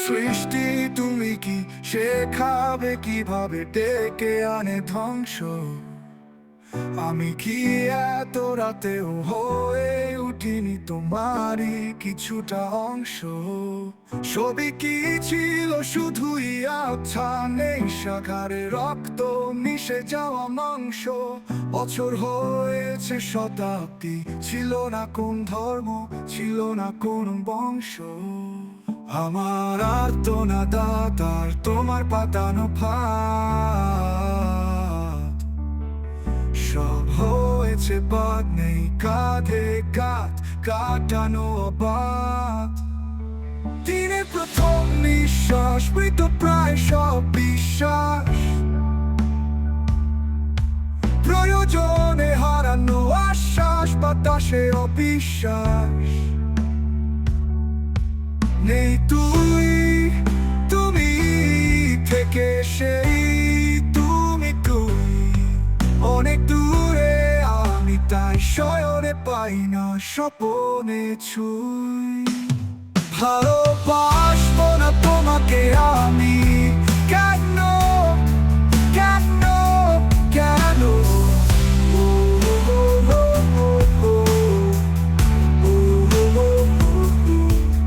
সৃষ্টি তুমি কি শেখাবে কিভাবে ডেকে আনে ধ্বংস? আমি কি এত রাতেও হয়ে উঠিনি তোমারই কিছুটা অংশ? ছবি কি ছিল শুধুই আচ্ছা, নেই সাগরে রক্ত মিশে যাওয়া মাংস। বছর হয়েছে শতাব্দী, ছিল না কোন ধর্ম, ছিল না কোন বংশ। আমার আর্তনাদ আর তোমার পাতানো ফাঁদ, সব হয়েছে বাদ, নেই কাঁধে কাঁধ কাটানো অবাধ। দিনের প্রথম নিঃশ্বাস, মৃত প্রায় সব বিশ্বাস, প্রয়োজনে হারানো আশ্বাস, বাতাসে অবিশ্বাস। নেই তুই, তুমি থেকে সেই তুমি তুই অনেক দূরে, আমি তাই শয়নে পাই না স্বপনে ছুঁই। ভালোবাসবো না তোমাকে আমি, কেন কেন কেন?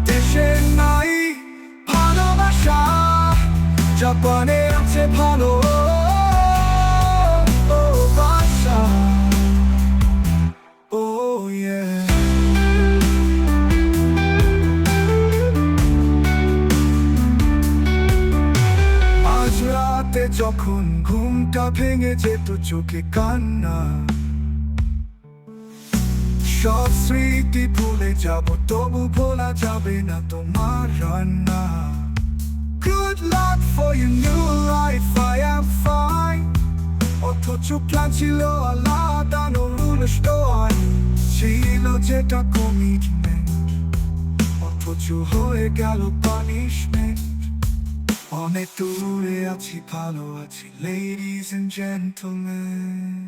দেশে নাই ভালোবাসা, জাপানে আছে ভালোবাসা। Oh yeah. আজ রাতে যখন ঘুমটা ভেঙে যেত, চোখে কান্না, সব স্মৃতি ভুলে যাব, তবু ভোলা যাবে না তোমার রান্না। Good luck for your new life, I am fine. অথচ প্ল্যান ছিল আলাদা, no rules, no আইন ছিল যেটা কমিটমেন্ট, অথচ হয়ে গেল পানিশমেন্ট। অনেক দূরে আছি, ভালো আছি, ladies and gentlemen।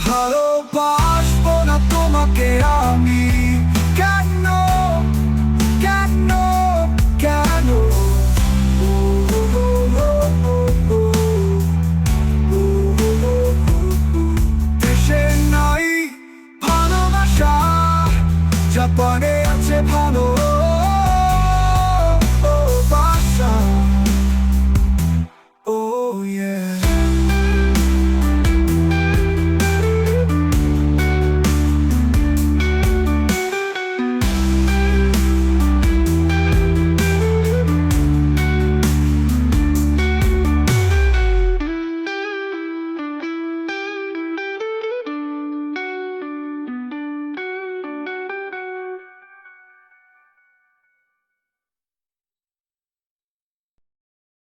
ভালোবাসবো না তোমাকে আমি,